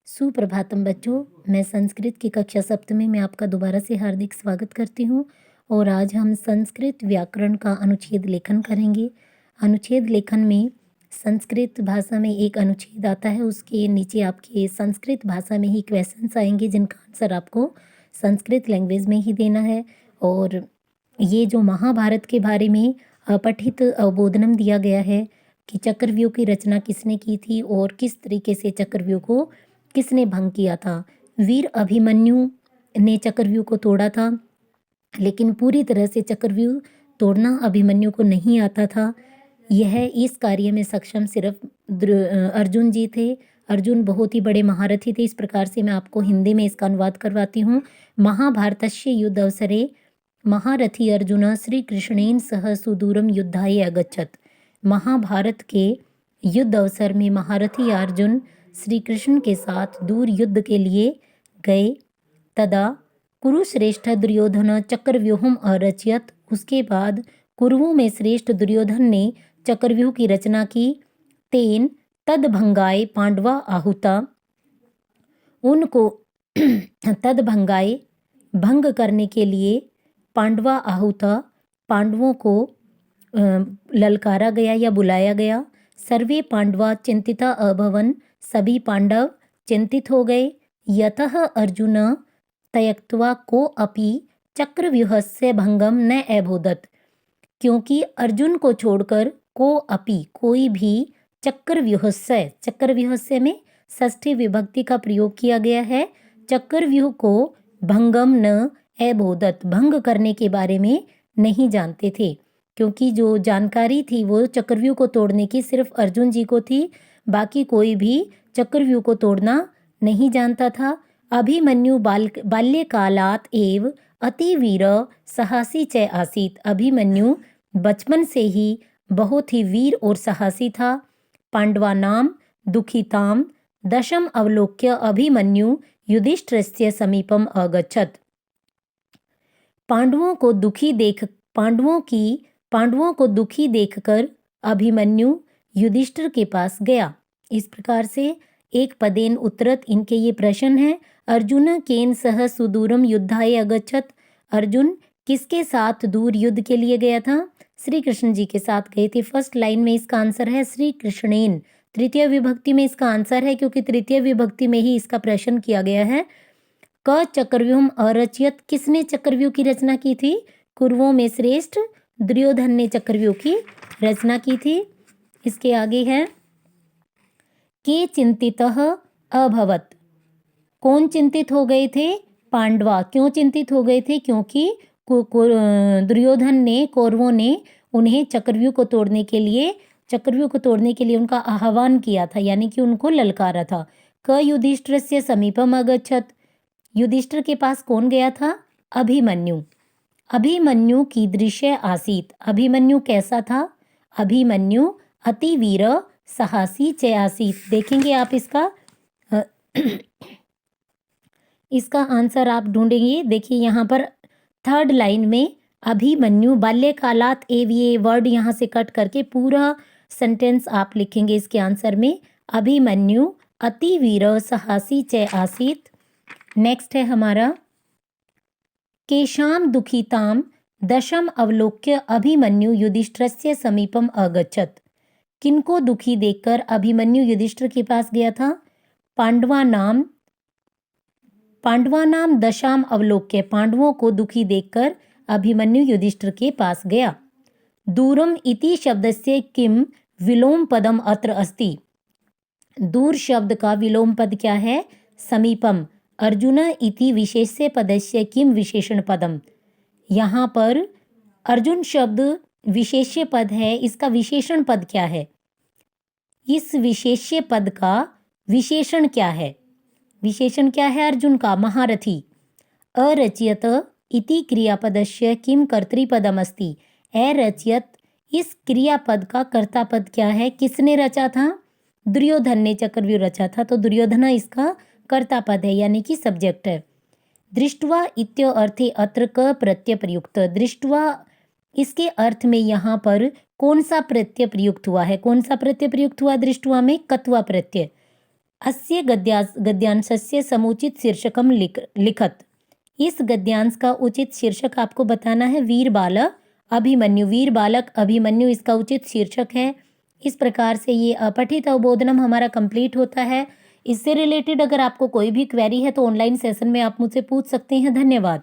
सुप्रभातम बच्चों, मैं संस्कृत की कक्षा सप्तमी में आपका दोबारा से हार्दिक स्वागत करती हूँ। और आज हम संस्कृत व्याकरण का अनुच्छेद लेखन करेंगे। अनुच्छेद लेखन में संस्कृत भाषा में एक अनुच्छेद आता है, उसके नीचे आपके संस्कृत भाषा में ही क्वेश्चंस आएंगे जिनका आंसर आपको संस्कृत लैंग्वेज में ही देना है। और ये जो महाभारत के बारे में पठित अवबोधनम दिया गया है कि चक्रव्यूह की रचना किसने की थी और किस तरीके से चक्रव्यूह को किसने भंग किया था। वीर अभिमन्यु ने चक्रव्यूह को तोड़ा था, लेकिन पूरी तरह से चक्रव्यूह तोड़ना अभिमन्यु को नहीं आता था। यह इस कार्य में सक्षम सिर्फ अर्जुन जी थे। अर्जुन बहुत ही बड़े महारथी थे। इस प्रकार से मैं आपको हिंदी में इसका अनुवाद करवाती हूँ। महाभारतस्य युद्ध अवसरे महारथी अर्जुन श्री कृष्णेन सह सुदूरम युद्धाय अगच्छत। महाभारत के युद्ध अवसर में महारथी अर्जुन श्री कृष्ण के साथ दूर युद्ध के लिए गए। तदा कुरुश्रेष्ठ दुर्योधन चक्रव्यूहम अरचयत। उसके बाद कुरुओं में श्रेष्ठ दुर्योधन ने चक्रव्यूह की रचना की। तेन तद भंगाए पांडवा आहुता। उनको तद भंगाए भंग करने के लिए पांडवा आहुता, पांडवों को ललकारा गया या बुलाया गया। सर्वे पांडवा चिंतिता अभवन। सभी पांडव चिंतित हो गए। यतः अर्जुन त्यक्त्वा को अपि चक्रव्यूहस्य भंगम न अबोधत। क्योंकि अर्जुन को छोड़कर को अपि कोई भी चक्रव्यूहस्य में षष्ठी विभक्ति का प्रयोग किया गया है। चक्रव्यूह को भंगम न अबोधत, भंग करने के बारे में नहीं जानते थे। क्योंकि जो जानकारी थी वो चक्रव्यूह को तोड़ने की सिर्फ अर्जुन जी को थी, बाकी कोई भी चक्रव्यूह को तोड़ना नहीं जानता था। अभिमन्यु बाल्यकालात् एव अतिवीर साहसी च आसीत। अभिमन्यु बचपन से ही बहुत ही वीर और साहसी था। पांडवानां दुखितां दशम अवलोक्य अभिमन्यु युधिष्ठिरस्य समीपम अगच्छत। पांडवों को दुखी देखकर अभिमन्यु युधिष्ठिर के पास गया। इस प्रकार से एक पदेन उत्तरत इनके ये प्रश्न हैं। अर्जुन केन सह सुदूरम युद्धाय अगच्छत। अर्जुन किसके साथ दूर युद्ध के लिए गया था? श्री कृष्ण जी के साथ गए थे। फर्स्ट लाइन में इसका आंसर है श्री कृष्णेन। तृतीय विभक्ति में इसका आंसर है, क्योंकि तृतीय विभक्ति में ही इसका प्रश्न किया गया है। क चक्रव्यूह अरचयत। किसने चक्रव्यूह की रचना की थी? कुरुओं में श्रेष्ठ दुर्योधन ने चक्रव्यूह की रचना की थी। इसके आगे है के चिंतितः अभवत। कौन चिंतित हो गए थे? पांडवा। क्यों चिंतित हो गए थे? क्योंकि दुर्योधन ने, कौरवों ने उन्हें चक्रव्यूह को तोड़ने के लिए उनका आह्वान किया था, यानी कि उनको ललकारा था। क युधिष्ठिरस्य समीपम अगच्छत। युधिष्ठिर के पास कौन गया था? अभिमन्यु। अभिमन्यु कीदृशः आसीत। अभिमन्यु कैसा था? अभिमन्यु अतिवीर साहसी च आसीत। देखेंगे आप इसका आंसर आप ढूंढेंगे। देखिए यहाँ पर थर्ड लाइन में अभिमन्यु बाल्यकालात् एव, ये वर्ड यहाँ से कट करके पूरा सेंटेंस आप लिखेंगे इसके आंसर में। अभिमन्यु अतिवीर साहसी च आसीत। नेक्स्ट है हमारा केशाम दुखिताम दशम अवलोक्य अभिमन्यु युधिष्ठिरस्य समीपम अगच्छत। किनको दुखी देखकर अभिमन्यु युधिष्ठिर के पास गया था? पांडवानाम दशाम अवलोक्य। पांडवों को दुखी देखकर अभिमन्यु युधिष्ठिर के पास गया। दूरम इति शब्दस्य किम विलोम पदम अत्र अस्ति। दूर शब्द का विलोम पद क्या है? समीपम। अर्जुन इति विशेष्य पदस्य किम विशेषण पदम। यहाँ पर अर्जुन शब्द विशेष्य पद है, इसका विशेषण पद क्या है? इस विशेष्य पद का विशेषण क्या है? विशेषण क्या है अर्जुन का? महारथी। अरचयत इति क्रियापदस्य किम कर्तृपदम अस्ति। अरचयत, इस क्रियापद का कर्तापद क्या है? किसने रचा था? दुर्योधन ने चक्रव्यूह रचा था, तो दुर्योधन इसका कर्तापद है, यानी कि सब्जेक्ट है। दृष्ट्वा इत्य अर्थे अत्र क प्रत्यय प्रयुक्त। दृष्ट्वा, इसके अर्थ में यहाँ पर कौन सा प्रत्यय प्रयुक्त हुआ है? कौन सा प्रत्यय प्रयुक्त हुआ दृष्ट्वा में? कत्वा प्रत्यय। अस्य गद्यांशस्य समुचित शीर्षकम लिखत। इस गद्यांश का उचित शीर्षक आपको बताना है वीर बालक अभिमन्यु। वीर बालक अभिमन्यु इसका उचित शीर्षक है। इस प्रकार से ये अपठित अवबोधनम हमारा कंप्लीट होता है। इससे रिलेटेड अगर आपको कोई भी क्वेरी है तो ऑनलाइन सेशन में आप मुझसे पूछ सकते हैं। धन्यवाद।